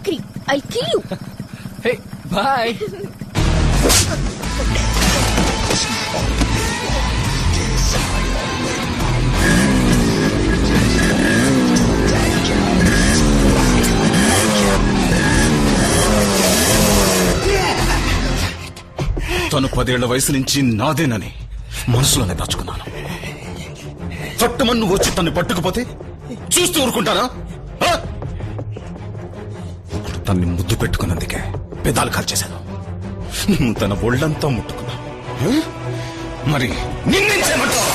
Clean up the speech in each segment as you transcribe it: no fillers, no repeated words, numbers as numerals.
Pokiri, I'll kill you. Hey, bye. తను 10 ఏళ్ల వయసు నుంచి నాదేనని మనసులోనే దాచుకున్నాను. చట్టమన్ను వచ్చి తను పట్టుకుపోతే చూస్తూ ఊరుకుంటారా? ఇప్పుడు తన్ని ముద్దు పెట్టుకున్నందుకే పెదాలు కాల్చేశాను. తన ఒళ్ళంతా ముట్టుకున్నా. మరి నిన్నేం చేయమంటావా?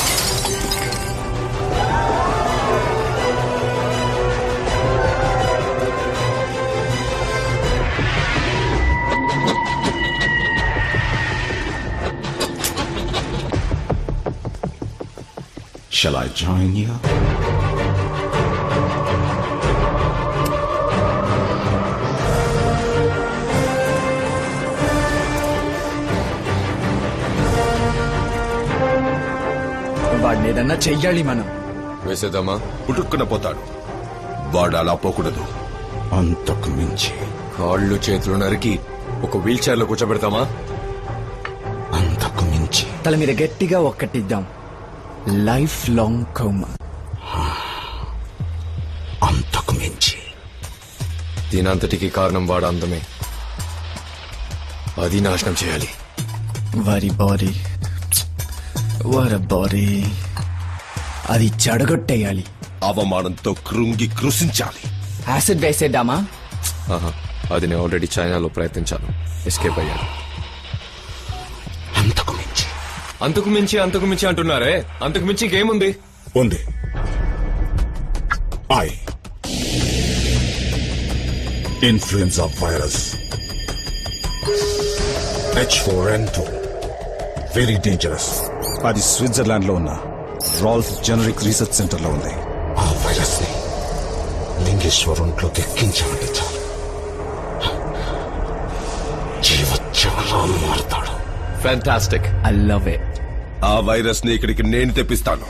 Shall I join you? వాడిని ఏదన్నా చెయ్యాలి మనం. వేసేద్దామా? పుట్టుక్కున పోతాడు. వాడు అలా పోకూడదు. అంతకు మించి కాళ్ళు చేతులు నరికి ఒక వీల్ చైర్ లో కూర్చోబెడతామా? అంతకు మించి తల మీద గట్టిగా ఒక్కటిద్దాం. Life long coma. అంతకు మించి దీనంతటికి కారణం వాడు అందమే. అది నాశనం చేయాలి. వారి బాడీ, వారి బాడీ అది చెడగొట్టేయాలి. అవమానంతో కృంగి కృషించాలి. యాసిడ్ వేసేద్దామా? అది నేను ఆల్రెడీ చైనాలో ప్రయత్నించాను. ఎస్కేప్ అయ్యాను. అంతకు మించి అంతకు మించి అంతకు మించి అంటున్నారే, అంతకు మించి ఇంకేముంది? ఉంది. Influenza virus H4N2 very dangerous. అది స్విట్జర్లాండ్ లో ఉన్న రాల్ఫ్ జెనరిక్ రీసెర్చ్ సెంటర్ లో ఉంది. ఆ వైరస్ ని లింగేశ్వరంలోకి ఎక్కించామంటే చాలు, జీవోత్సవంలో మారుతాడు. ఫ్యాంటాస్టిక్. I love it. ఆ వైరస్ ని ఇక్కడికి నేను తెప్పిస్తాను.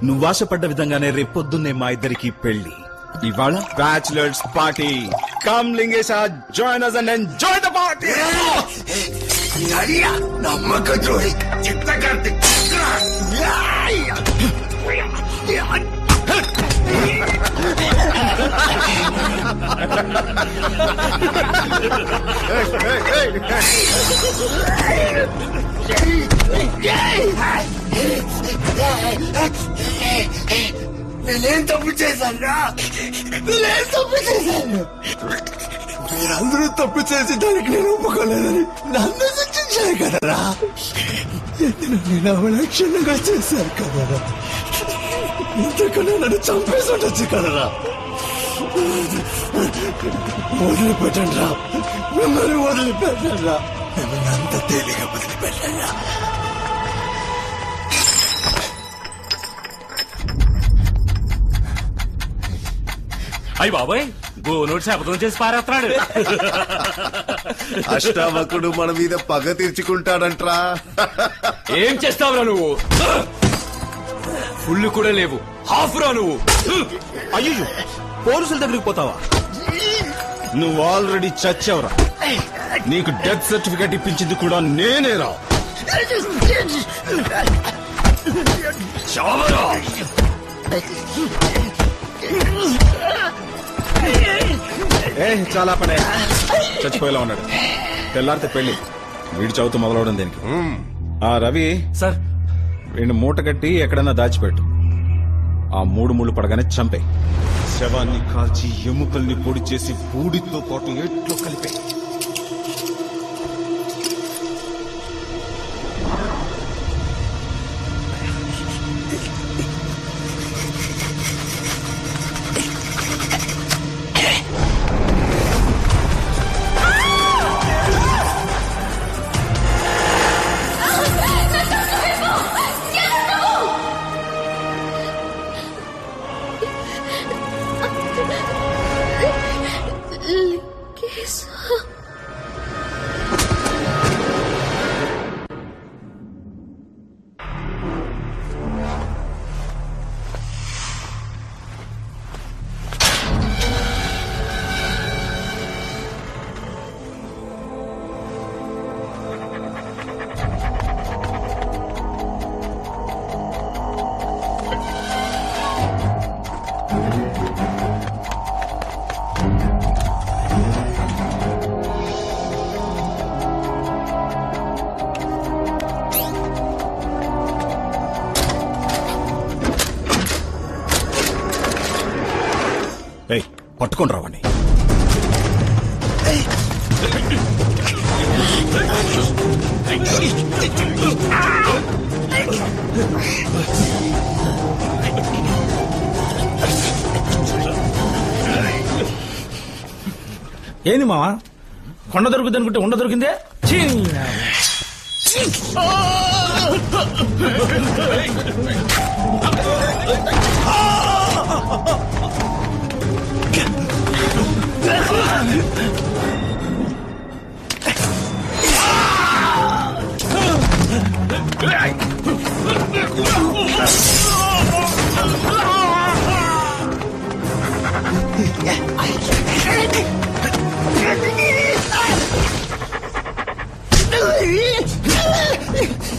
నువ్వాశపడ్డ విధంగానే రేపొద్దున్నే మా ఇద్దరికి పెళ్లి. ఇవాళ bachelors party. Come Lingesha, join us and enjoy the party. నమ్మక ద్రోహి చిత్తకార్తి. నేనేం తప్పు చేశాను? మీరందరూ తప్పు చేసి దానికి నేను ఒప్పుకోలేదని నన్ను శిక్షించారు కదరా. నేను అవలక్షణంగా చేశాను కదరా. ఇంతకన్నా నన్ను చంపేసి ఉండొచ్చు కదరా. వదిలిపెట్టండి రా, మిమ్మల్ని వదిలిపెట్టండి రా, మిమ్మల్ని అంత తేలిగా వదిలిపెట్టండి రా. అయ్యి బాబాయ్ గోనోడు శపథం చేసి పారేస్తున్నాడు. అష్టావకుడు మన మీద పగ తీర్చుకుంటాడంట్రా. ఏం చేస్తావురా నువ్వు? ఫుల్ కూడా లేవు, హాఫ్ రా నువ్వు. అయ్యో, పోలీసుల దగ్గరికి పోతావా? నువ్వు ఆల్రెడీ చచ్చావురా. నీకు డెత్ సర్టిఫికేట్ ఇప్పించింది కూడా నేనేరా. చావరా. చాలా పడే చచ్చిపోయేలా ఉన్నాడు. తెల్లారితే పెళ్లి, వీడి చదువుతూ మొదలవడం దేనికి? ఆ రవి సార్ వీడిని మూట కట్టి ఎక్కడన్నా దాచిపెట్టు. ఆ 3 ముళ్ళు పడగానే చంపే. శవాన్ని కాల్చి ఎముకల్ని పొడి చేసి బూడితో పాటు ఎట్లో కలిపే. పట్టుకొని రావండి. ఏంది మావా, కొండ దొరుకుతుంది అనుకుంటే ఉండ దొరికిందే.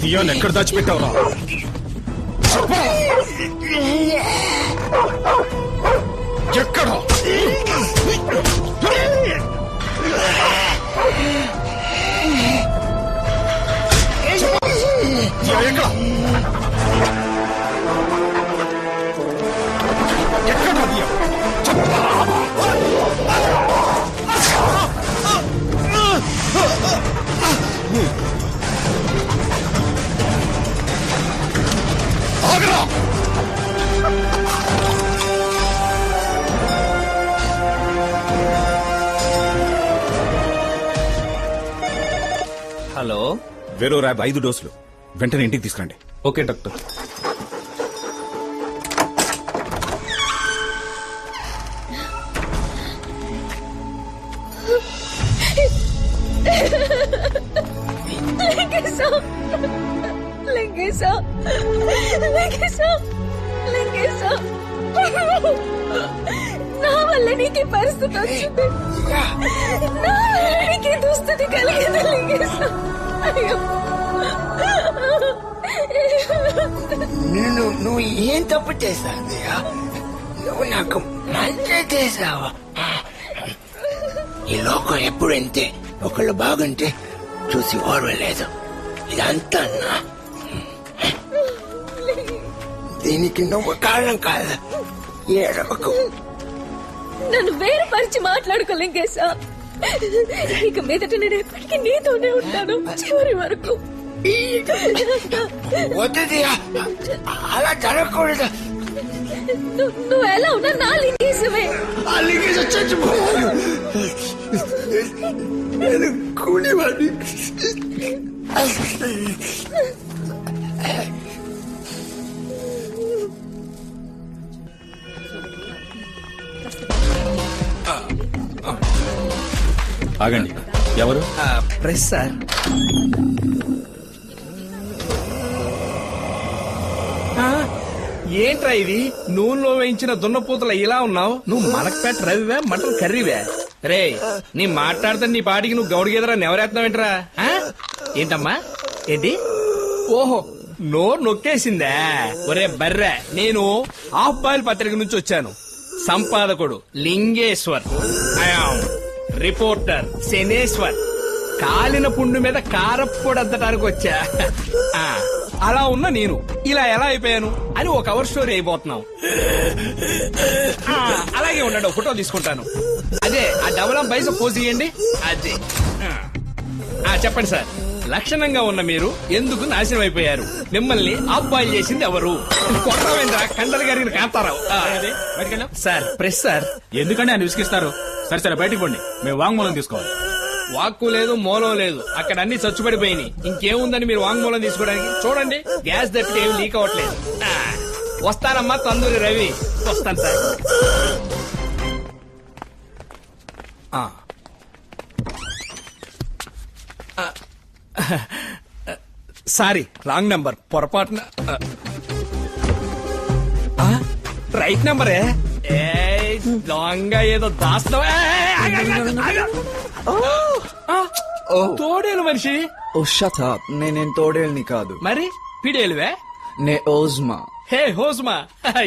దియాన్ ఎక్కడ దాచిపెట్టావురా? ఎక్కడ? హలో, వేరో ర్యాబ్ 5 డోసులు వెంటనే ఇంటికి తీసుకురండి. Okay doctor. నా వల్ల నీకు పరిస్థితి వచ్చింది, నా వల్ల నీకు దుస్థితి కలిగింది లింగేశ. నువ్వు ఏం తప్పు చేశావయ్యా? నువ్వు నాకు మంచి చేశావా? ఈ లోకం ఎప్పుడంతే ఒకళ్ళు బాగుంటే చూసి ఓర్వలేదు. ఇదంతా అన్నా, దీనికి నువ్వు కారణం కాదు. ఏడవకు. నన్ను వేరుపరిచి మాట్లాడుకో లింగేశ. ఇక మీదట నేను ఎప్పటికీ నీతోనే ఉంటాను చివరి వరకు. వద్దు, అలా జరగకూడదు. నువ్వు ఎలా ఉన్నా నా లింగేశమే. ఆ లింగేశం చచ్చిపోయాడు. నేను కూలివాడిని. ఆగండి, ఎవరు? Press sir. ఏంట్రా ఇది? నూనెలో వేయించిన దున్నపోతుల ఇలా ఉన్నావు. నువ్వు మలక్పేట రవివే, మటన్ కర్రీవే? రే, నీ మాట్లాడితే నీ పాటికి నువ్వు గౌడి గీదరా నెవరేస్తున్నావేంట్రా? ఏంటమ్మా? ఏంటి? ఓహో, నోరు నొక్కేసిందా? ఒరే బర్రె, నేను హాఫ్ బాయిల్ పత్రిక నుంచి వచ్చాను. సంపాదకుడు లింగేశ్వర్, రిపోర్టర్ శనేశ్వర్. కాలిన పుండు మీద కారప్పొడి అద్దటానికి వచ్చా. అలా ఉన్న నేను ఇలా ఎలా అయిపోయాను అని ఒక కవర్ స్టోరీ అయిపోతున్నావు. అలాగే ఉండండి, ఫోటో తీసుకుంటాను. అదే ఆ డబల్ పైసా పోజ్ ఇయ్యండి. అదే చెప్పండి సార్, లక్షణంగా ఉన్న మీరు ఎందుకు నాశనం అయిపోయారు? మిమ్మల్ని అబ్బాయి చేసింది ఎవరు? కొట్టవేంద్ర కండలు గారిని కాంతారావు. Sir press sir. ఎందుకంటే ఆయన విసిగిస్తారు. సరే సరే, బయటికి పోండి, మేము వాంగ్మూలం తీసుకోవాలి. వాక్కు లేదు, మూలం లేదు, అక్కడ అన్ని చచ్చుబడిపోయినాయి. ఇంకేముందని మీరు వాంగ్మూలం తీసుకోవడానికి? చూడండి, గ్యాస్ తప్పితే ఏమి లీక్ అవ్వట్లేదు. వస్తానమ్మా తందూరి రవి. వస్తాను సార్. Sorry, wrong number. పొరపాటున రైట్ నంబరే. లాంగా ఏదో దాస్తావా? తోడేలు మనిషి. ఓ షట్ అప్. నేనేం తోడేళ్ళని కాదు. మరి పిడేలువే? నే ఓజ్మా. హే హోస్మా,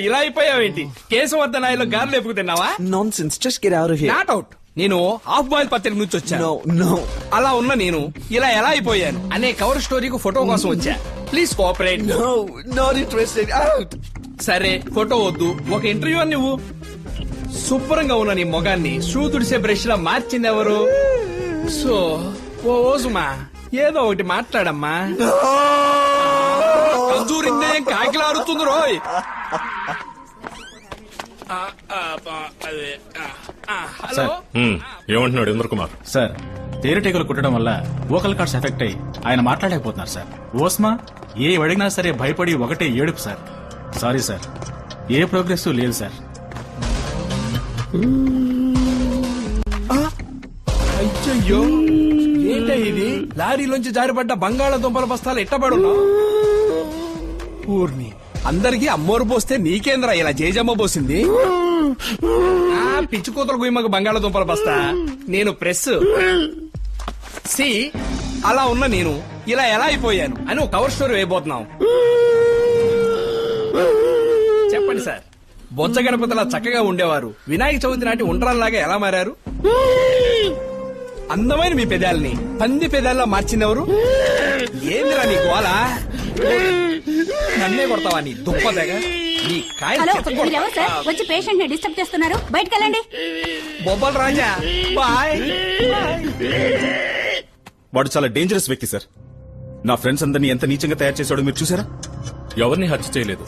ఇలా అయిపోయావేంటి? కేశవర్ధనాయలో గారెలు ఎప్పుకు తిన్నావా? Nonsense. Just get out of here. Not out. నేను హాఫ్ బాయిల్ పత్రిక నుంచి వచ్చాను. No no. అలా ఉన్న నేను ఇలా ఎలా అయిపోయాను అనే కవర్ స్టోరీకి ఫోటో కోసం వచ్చా. Please cooperate. No, not interested. Out. సరే, ఫోటో వద్దు, ఒక ఇంటర్వ్యూ అని నువ్వు. శుభ్రంగా ఉన్న నీ మొగాన్ని షూ తుడిసే బ్రష్ లా మార్చింది ఎవరు? సో ఓ ఓజుమా, ఏదో ఒకటి మాట్లాడమ్మా. కంజూరిందే కాకిలారుతుంది రోయ్. హలో, ఏమంటున్నాడు ఇంద్ర కుమార్? సార్, తేనెటీగలు కుట్టడం వల్ల వోకల్ కార్డ్స్ ఎఫెక్ట్ అయ్యి ఆయన మాట్లాడలేకపోతున్నారు సార్. ఓస్మా ఏ అడిగినా సరే భయపడి ఒకటే ఏడుపు సార్. సారీ సార్, ఏ ప్రోగ్రెస్ లేదు సార్. అయ్యో, ఏంట ఇది? లారీలోంచి జారిపడ్డ బంగాళాదుంపల బస్తాలు ఎట్టబడున్నా? ఊర్ని అందరికి అమ్మోరు పోస్తే నీకేంద్రా ఇలా జేజమ్మ పోసింది? పిచ్చి కూతురు గుయ్యమ్మకు బంగాళాదుంపల బస్తా. నేను ప్రెస్. సి, అలా ఉన్న నేను ఇలా ఎలా అయిపోయాను అని ఒక కవర్ స్టోరీ వేయబోతున్నాం. చెప్పండి సార్, బొజ్జ గణపతిలా చక్కగా ఉండేవారు వినాయక చవితి నాటి ఉండ్రాల్లాగా ఎలా మారారు? అందమైన మీ పెదాల్ని పంది పెదాల్లో మార్చిందెవరు? ఏందిరా నీ గోల? నన్నే కొడతావా నీ దుప్పదగా? నీ హలో, మీరెవరు సార్? వచ్చి పేషెంట్ ని డిస్టర్బ్ చేస్తున్నారు. బయటకు వెళ్ళండి. బొబ్బల్ రాజా, బాయ్. వాడు చాలా డేంజరస్ వ్యక్తి సార్. నా ఫ్రెండ్స్ అందరినీ ఎంత నీచంగా తయారు చేశాడో మీరు చూసారా? ఎవరిని హత్య చేయలేదు,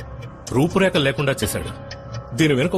రూపురేఖలు లేకుండా చేశాడు. దీని వెనుక